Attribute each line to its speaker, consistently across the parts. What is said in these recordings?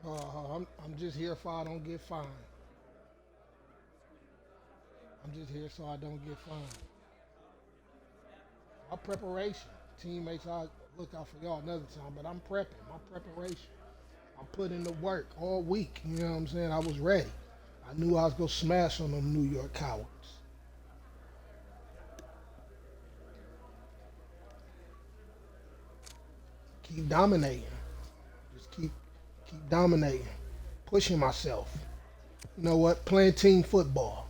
Speaker 1: I'm just here so I don't get fined. I'm just here so I don't get fined. My preparation, teammates, I look out for y'all another time, but I'm prepping. My preparation. I'm putting the work all week. You know what I'm saying? I was ready. I knew I was gonna smash on them New York cowards. Keep dominating. Just keep dominating. Pushing myself. You know what? Playing team football.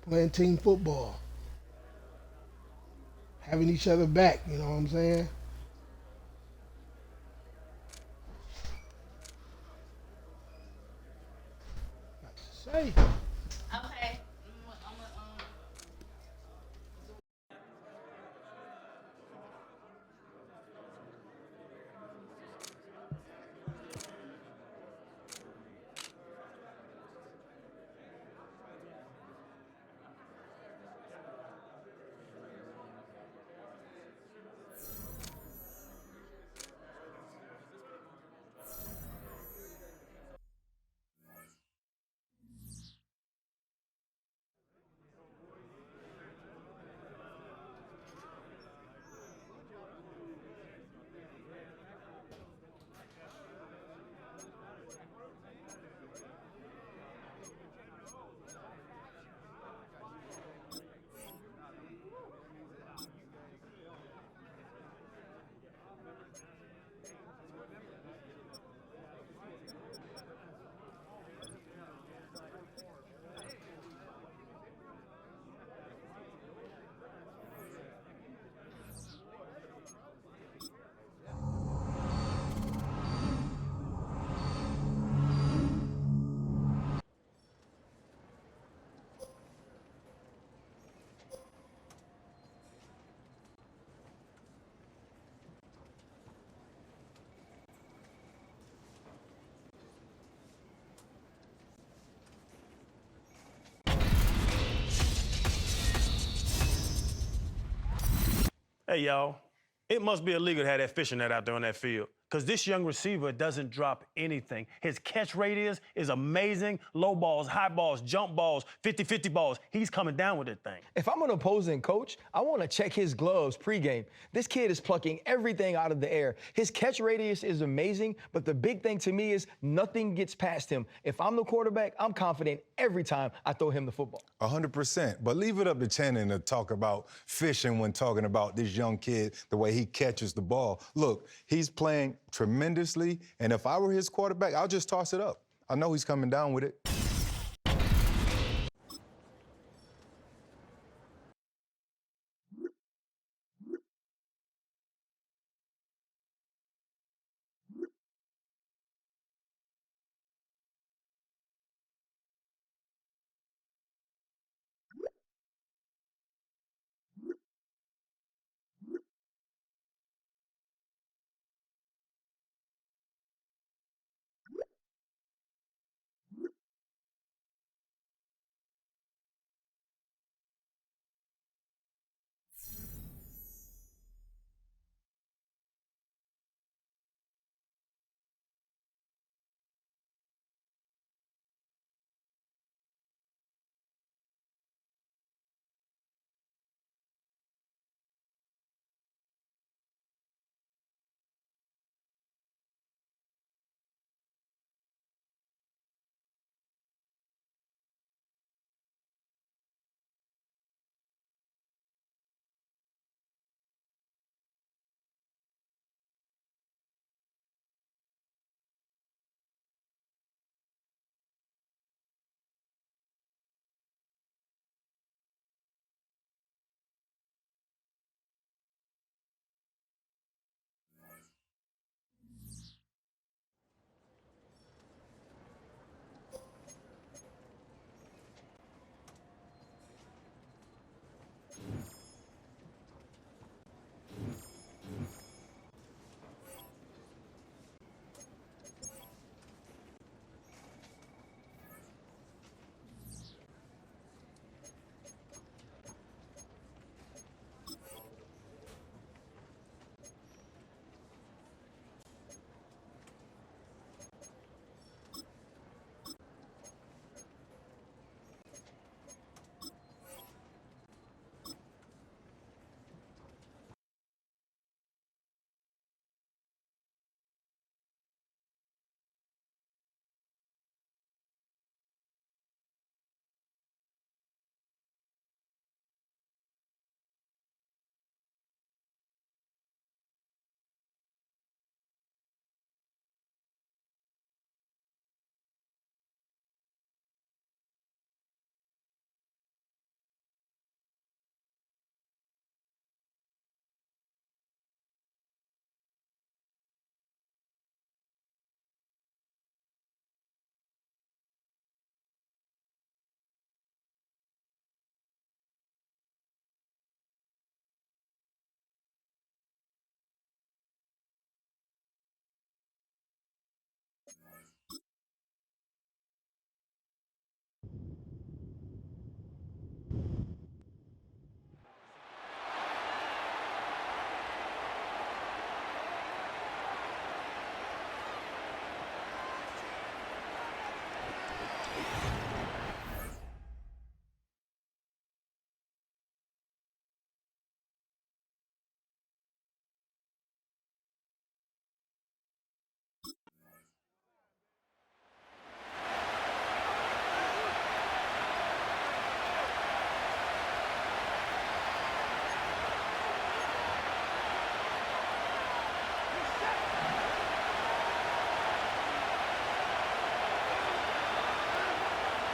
Speaker 1: Playing team football. Having each other back. You know what I'm saying? Say.
Speaker 2: Okay.
Speaker 3: Hey, y'all. It must be illegal to have that fishing net out there on that field. Because this young receiver doesn't drop anything. His catch radius is amazing. Low balls, high balls, jump balls, 50-50 balls. He's coming down with that thing.
Speaker 4: If I'm an opposing coach, I want to check his gloves pregame. This kid is plucking everything out of the air. His catch radius is amazing, but the big thing to me is nothing gets past him. If I'm the quarterback, I'm confident every time I throw him the football.
Speaker 5: 100%. But leave it up to Channing to talk about fishing when talking about this young kid, the way he catches the ball. Look, he's playing tremendously, and if I were his quarterback, I'll just toss it up. I know he's coming down with it.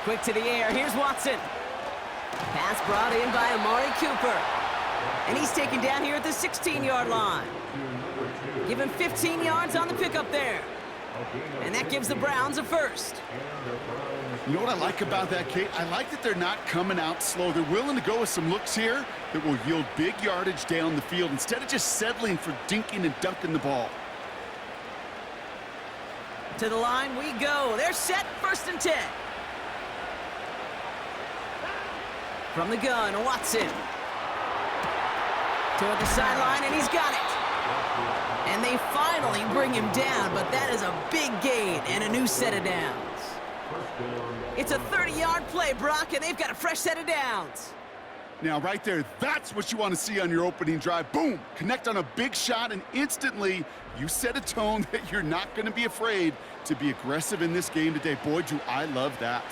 Speaker 2: Quick to the air. Here's Watson. Pass brought in by Amari Cooper. And he's taken down here at the 16-yard line. Give him 15 yards on the pickup there. And that gives the Browns a first.
Speaker 6: You know what I like about that, Kate? I like that they're not coming out slow. They're willing to go with some looks here that will yield big yardage down the field instead of just settling for dinking and dunking the ball.
Speaker 2: To the line we go. They're set, 1st and 10. From the gun, Watson. Toward the sideline, and he's got it. And they finally bring him down, but that is a big gain and a new set of downs. It's a 30-yard play, Brock, and they've got a fresh set of downs.
Speaker 6: Now, right there, that's what you want to see on your opening drive. Boom! Connect on a big shot, and instantly you set a tone that you're not going to be afraid to be aggressive in this game today. Boy, do I love that.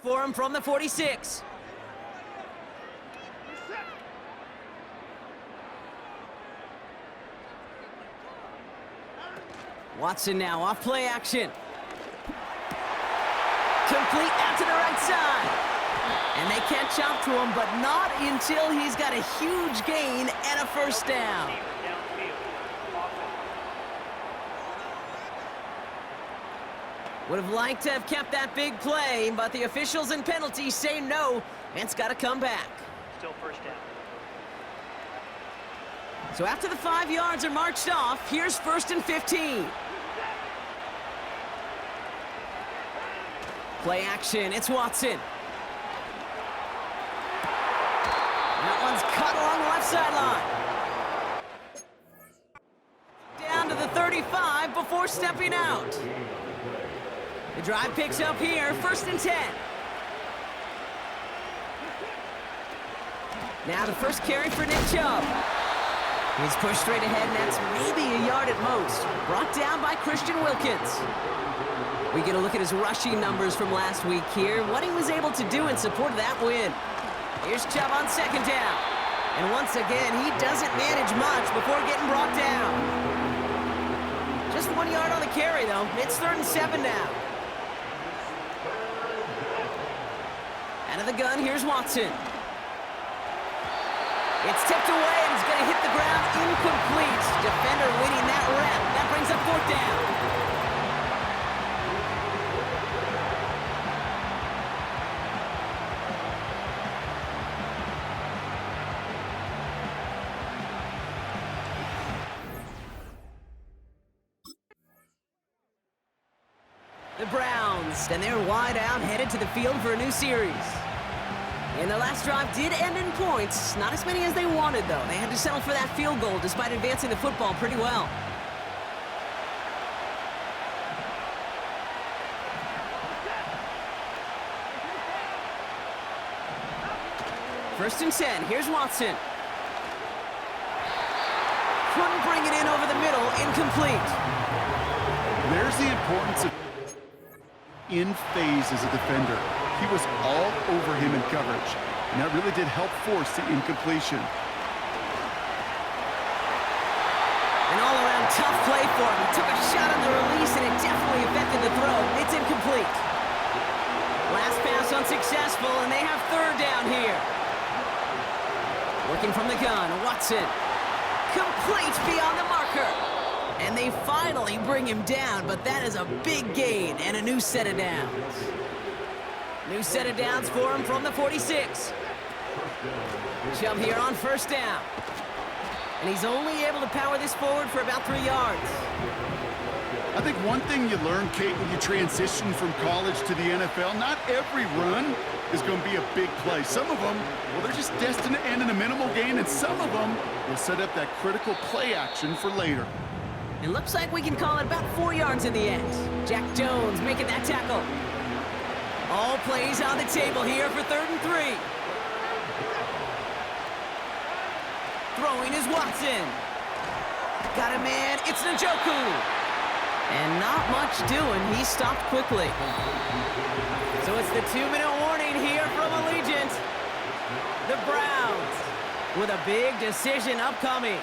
Speaker 2: For him from the 46. Watson now off play action. Complete out to the right side. And they catch up to him, but not until he's got a huge gain and a first down. Would have liked to have kept that big play, but the officials and penalties say no, and it's got to come back.
Speaker 7: Still first down.
Speaker 2: So after the 5 yards are marched off, here's 1st and 15. Play action, it's Watson. That one's cut along the left sideline. Down to the 35 before stepping out. The drive picks up here, 1st and 10. Now the first carry for Nick Chubb. He's pushed straight ahead, and that's maybe a yard at most. Brought down by Christian Wilkins. We get a look at his rushing numbers from last week here, what he was able to do in support of that win. Here's Chubb on 2nd down. And once again, he doesn't manage much before getting brought down. Just 1 yard on the carry, though. It's 3rd and 7 now. Out of the gun, here's Watson. It's tipped away, and it's going to hit the ground incomplete. Defender winning that rep. That brings up 4th down. The Browns, and they're wide out, headed to the field for a new series. And their last drive did end in points. Not as many as they wanted, though. They had to settle for that field goal despite advancing the football pretty well. First and 10. Here's Watson. Couldn't bring it in over the middle. Incomplete.
Speaker 6: There's the importance of in phase as a defender. He was all over him in coverage, and that really did help force the incompletion.
Speaker 2: An all-around tough play for him. He took a shot on the release, and it definitely affected the throw. It's incomplete. Last pass unsuccessful, and they have 3rd down here. Working from the gun, Watson. Complete beyond the marker. And they finally bring him down, but that is a big gain and a new set of downs. New set of downs for him from the 46. Chubb here on 1st down. And he's only able to power this forward for about 3 yards.
Speaker 6: I think one thing you learn, Kate, when you transition from college to the NFL, not every run is going to be a big play. Some of them, well, they're just destined to end in a minimal gain, and some of them will set up that critical play action for later.
Speaker 2: It looks like we can call it about 4 yards in the end. Jack Jones making that tackle. All plays on the table here for 3rd and 3. Throwing is Watson. Got a man, it's Njoku. And not much doing, he stopped quickly. So it's the 2-minute warning here from Allegiant. The Browns with a big decision upcoming.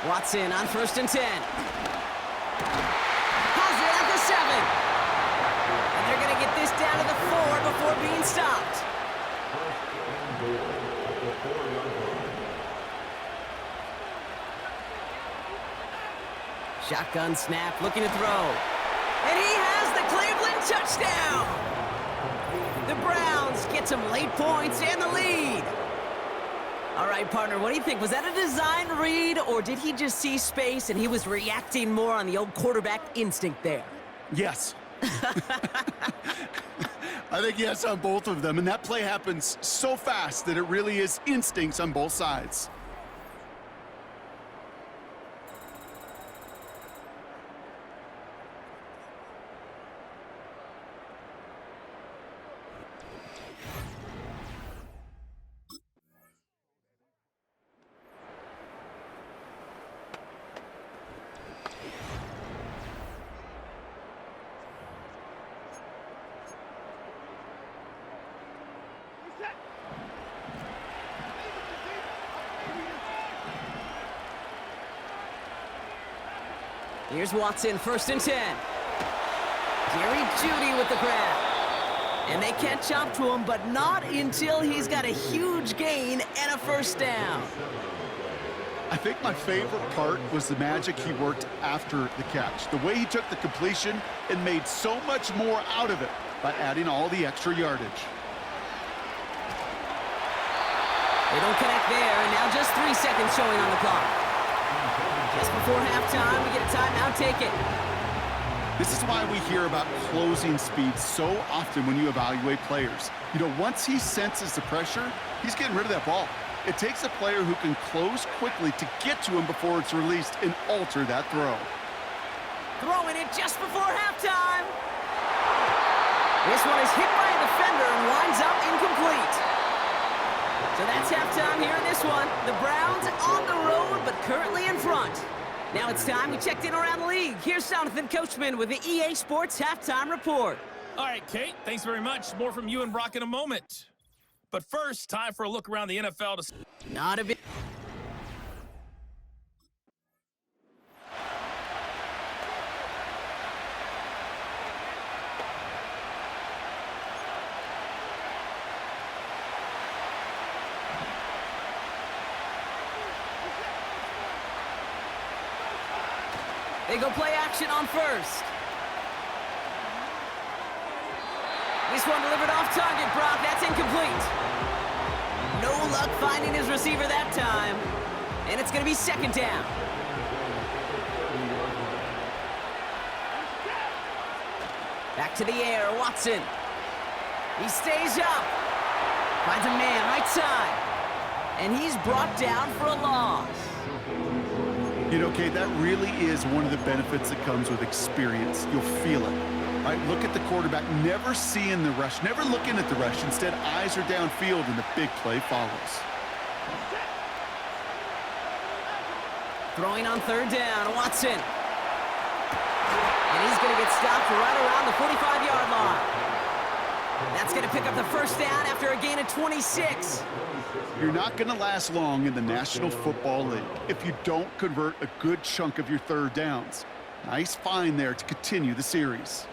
Speaker 2: Watson on 1st and 10. Has it at the 7. And they're going to get this down to the 4 before being stopped. Shotgun snap, looking to throw. And he has the Cleveland touchdown. The Browns get some late points and the lead. All right, partner, what do you think? Was that a design read, or did he just see space and he was reacting more on the old quarterback instinct there?
Speaker 6: Yes. I think yes on both of them, and that play happens so fast that it really is instincts on both sides.
Speaker 2: Here's Watson, 1st and 10. Jerry Jeudy with the grab. And they catch up to him, but not until he's got a huge gain and a 1st down.
Speaker 6: I think my favorite part was the magic he worked after the catch. The way he took the completion and made so much more out of it by adding all the extra yardage.
Speaker 2: They don't connect there, and now just 3 seconds showing on the clock. Just before halftime, we get a timeout, take it.
Speaker 6: This is why we hear about closing speed so often when you evaluate players. You know, once he senses the pressure, he's getting rid of that ball. It takes a player who can close quickly to get to him before it's released and alter that throw.
Speaker 2: Throwing it just before halftime. This one is hit by a defender and winds up incomplete. So that's halftime here in this one. The Browns on the road, but currently in front. Now it's time we checked in around the league. Here's Jonathan Coachman with the EA Sports Halftime Report.
Speaker 7: All right, Kate, thanks very much. More from you and Brock in a moment. But first, time for a look around the NFL to...
Speaker 2: Not a bit. They go play action on first. This one delivered off target, Brock. That's incomplete. No luck finding his receiver that time. And it's going to be second down. Back to the air, Watson. He stays up. Finds a man right side. And he's brought down for a loss.
Speaker 6: You know, Kate, that really is one of the benefits that comes with experience. You'll feel it. All right, look at the quarterback, never seeing the rush, never looking at the rush. Instead, eyes are downfield, and the big play follows.
Speaker 2: Throwing on third down, Watson. And he's going to get stopped right around the 45-yard line. That's going to pick up the first down after a gain of 26.
Speaker 6: You're not going to last long in the National Football League if you don't convert a good chunk of your third downs. Nice find there to continue the series.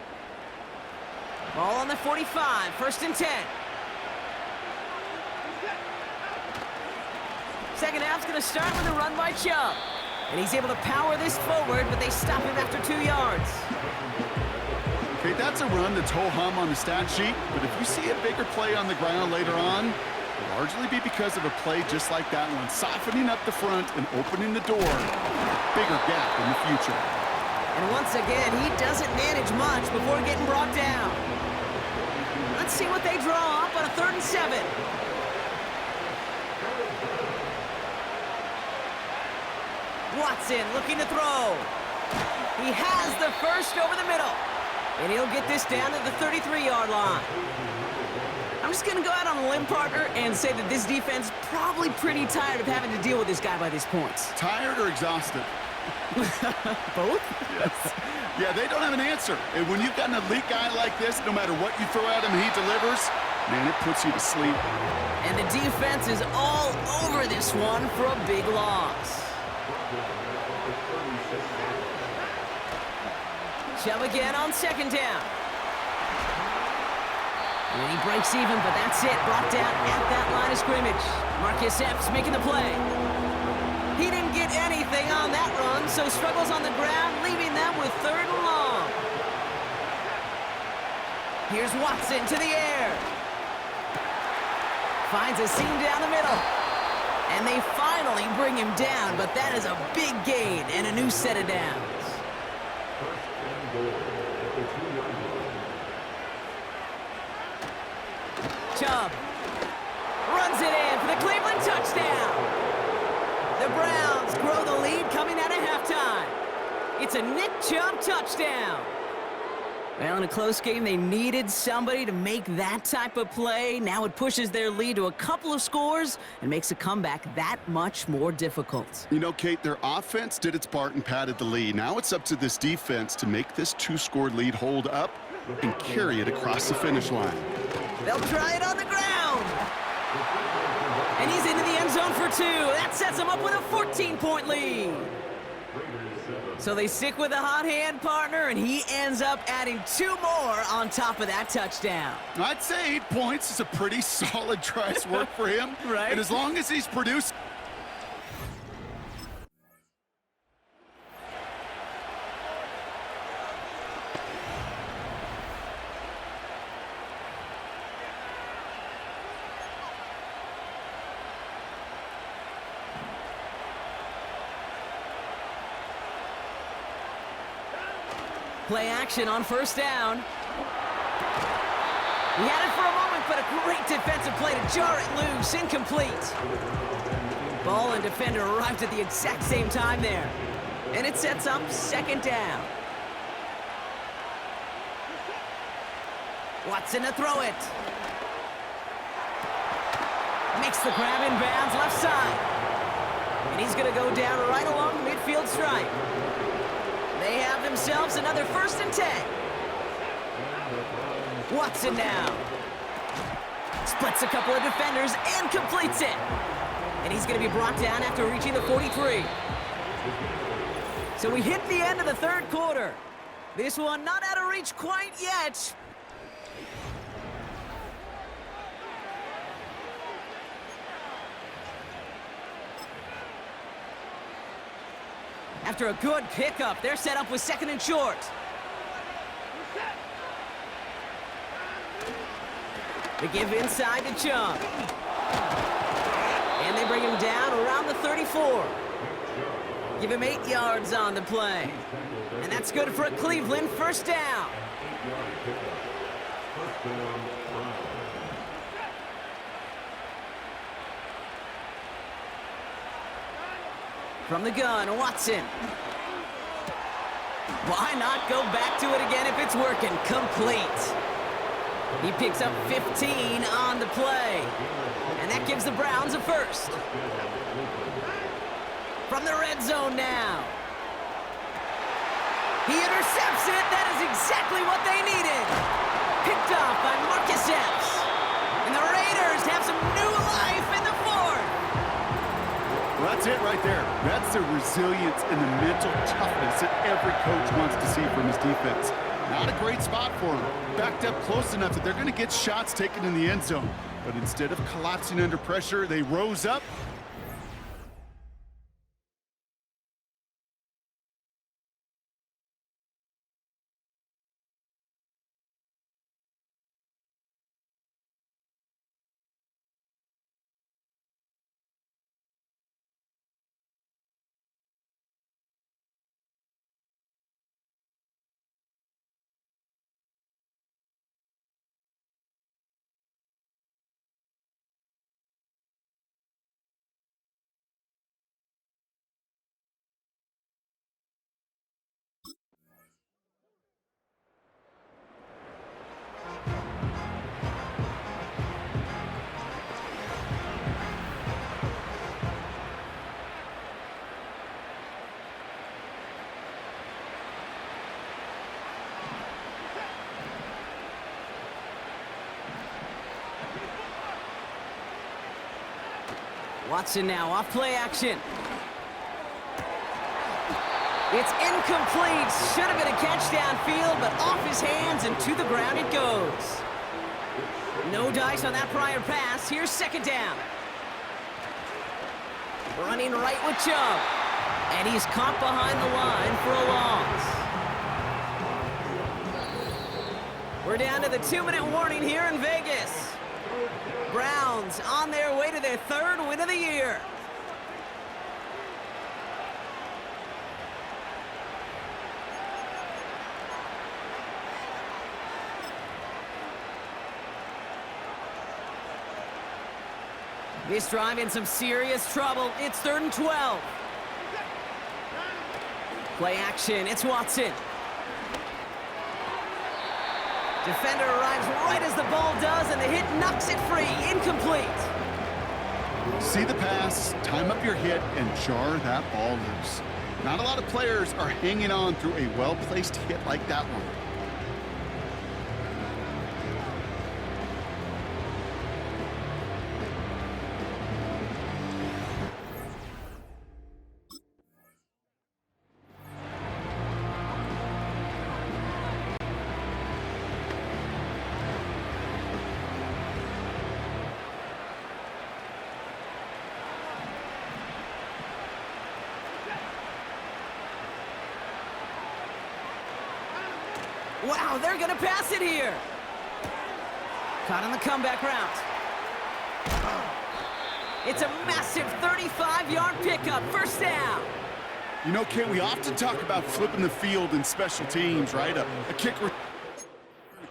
Speaker 2: Ball on the 45, first and 10. Second half's going to start with a run by Chubb. And he's able to power this forward, but they stop him after 2 yards.
Speaker 6: Okay, that's a run that's ho-hum on the stat sheet, but if you see a bigger play on the ground later on, it'll largely be because of a play just like that one, softening up the front and opening the door. Bigger gap in the future.
Speaker 2: And once again, he doesn't manage much before getting brought down. Let's see what they draw up on a 3rd and 7. Watson looking to throw. He has the first over the middle. And he'll get this down to the 33-yard line. I'm just going to go out on a limb, partner, and say that this defense probably pretty tired of having to deal with this guy by this point.
Speaker 6: Tired or exhausted?
Speaker 2: Both?
Speaker 6: Yes. Yeah, they don't have an answer. And when you've got an elite guy like this, no matter what you throw at him, he delivers, man, it puts you to sleep.
Speaker 2: And the defense is all over this one for a big loss. Chubb again on second down. And he breaks even, but that's it. Brought down at that line of scrimmage. Marcus Epps making the play. He didn't get anything on that run, so struggles on the ground, leaving them with 3rd and long. Here's Watson to the air. Finds a seam down the middle. And they finally bring him down, but that is a big gain and a new set of downs. Chubb runs it in for the Cleveland touchdown. The Browns grow the lead coming out of halftime. It's a Nick Chubb touchdown. Well, in a close game, they needed somebody to make that type of play. Now it pushes their lead to a couple of scores and makes a comeback that much more difficult.
Speaker 6: You know, Kate, their offense did its part and padded the lead. Now it's up to this defense to make this 2-score lead hold up and carry it across the finish line.
Speaker 2: They'll try it on the ground. And he's into the end zone for 2. That sets him up with a 14-point lead. So they stick with the hot hand, partner, and he ends up adding 2 more on top of that touchdown.
Speaker 6: I'd say 8 points is a pretty solid try's work for him.
Speaker 2: Right.
Speaker 6: And as long as he's produced.
Speaker 2: Play action on first down. He had it for a moment, but a great defensive play to jar it loose. Incomplete. Ball and defender arrived at the exact same time there. And it sets up second down. Watson to throw it. Makes the grab in bounds left side. And he's going to go down right along the midfield stripe. They have themselves another 1st and 10. Watson now. Splits a couple of defenders and completes it. And he's going to be brought down after reaching the 43. So we hit the end of the 3rd quarter. This one not out of reach quite yet. After a good pickup, they're set up with 2nd and short. They give inside to Chung. And they bring him down around the 34. Give him 8 yards on the play. And that's good for a Cleveland 1st down. From the gun, Watson. Why not go back to it again if it's working? Complete. He picks up 15 on the play. And that gives the Browns a 1st. From the red zone now. He intercepts it. That is exactly what they needed. Picked off by Marcus Epps. And the Raiders have some new life in the 4th.
Speaker 6: Well, that's it right there. That's the resilience and the mental toughness that every coach wants to see from his defense. Not a great spot for him. Backed up close enough that they're going to get shots taken in the end zone. But instead of collapsing under pressure, they rose up.
Speaker 2: Watson now off play action. It's incomplete. Should have been a catch downfield, but off his hands and to the ground it goes. No dice on that prior pass. Here's 2nd down. Running right with Chubb. And he's caught behind the line for a loss. We're down to the 2-minute warning here in Vegas. Browns on their way to their 3rd win of the year. This drive in some serious trouble. It's 3rd and 12. Play action, it's Watson. Defender arrives right as the ball does, and the hit knocks it free. Incomplete.
Speaker 6: See the pass, time up your hit, and jar that ball loose. Not a lot of players are hanging on through a well-placed hit like that one.
Speaker 2: Wow, they're going to pass it here. Caught on the comeback route. It's a massive 35-yard pickup. 1st down.
Speaker 6: You know, Kate, we often talk about flipping the field in special teams, right? A kick,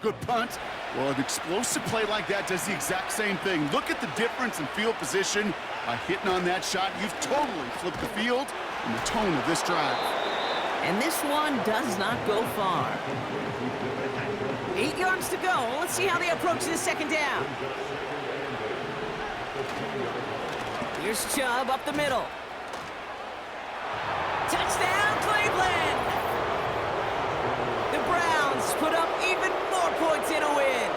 Speaker 6: good punt. Well, an explosive play like that does the exact same thing. Look at the difference in field position. By hitting on that shot, you've totally flipped the field and the tone of this drive.
Speaker 2: And this one does not go far. 8 yards to go. Let's see how they approach this 2nd down. Here's Chubb up the middle. Touchdown, Cleveland! The Browns put up even more points in a win.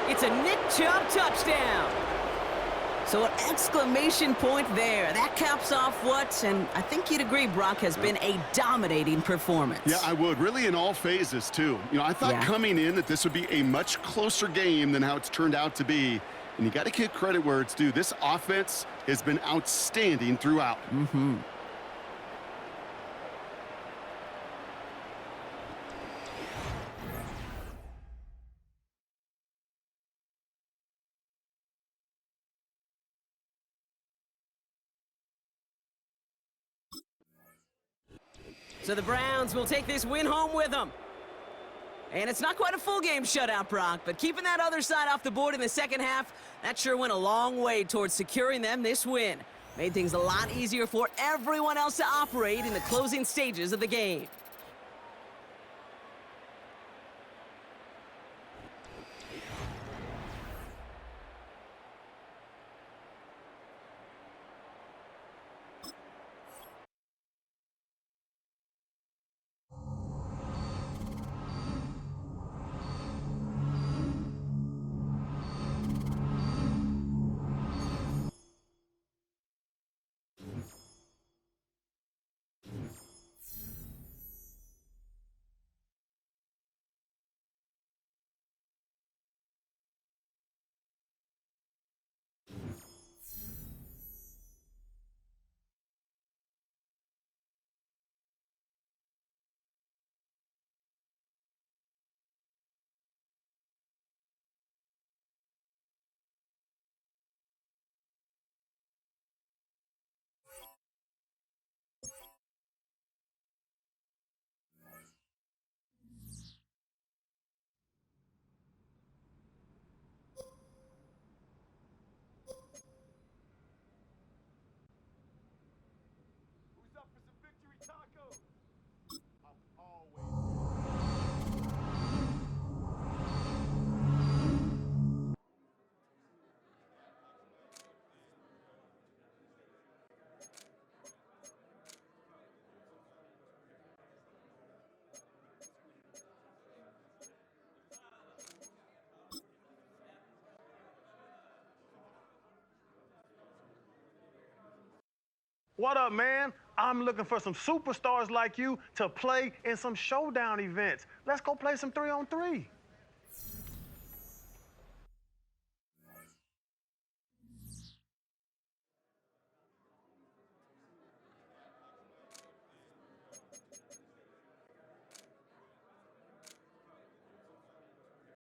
Speaker 2: It's a Nick Chubb touchdown. So an exclamation point there. That caps off what, and I think you'd agree, Brock, has been a dominating performance.
Speaker 6: Yeah, I would. Really in all phases, too. You know, I thought coming in that this would be a much closer game than how it's turned out to be. And you got to give credit where it's due. This offense has been outstanding throughout.
Speaker 2: So the Browns will take this win home with them. And it's not quite a full game shutout, Brock, but keeping that other side off the board in the second half, that sure went a long way towards securing them this win. Made things a lot easier for everyone else to operate in the closing stages of the game.
Speaker 3: What up, man? I'm looking for some superstars like you to play in some showdown events. Let's go play some 3-on-3.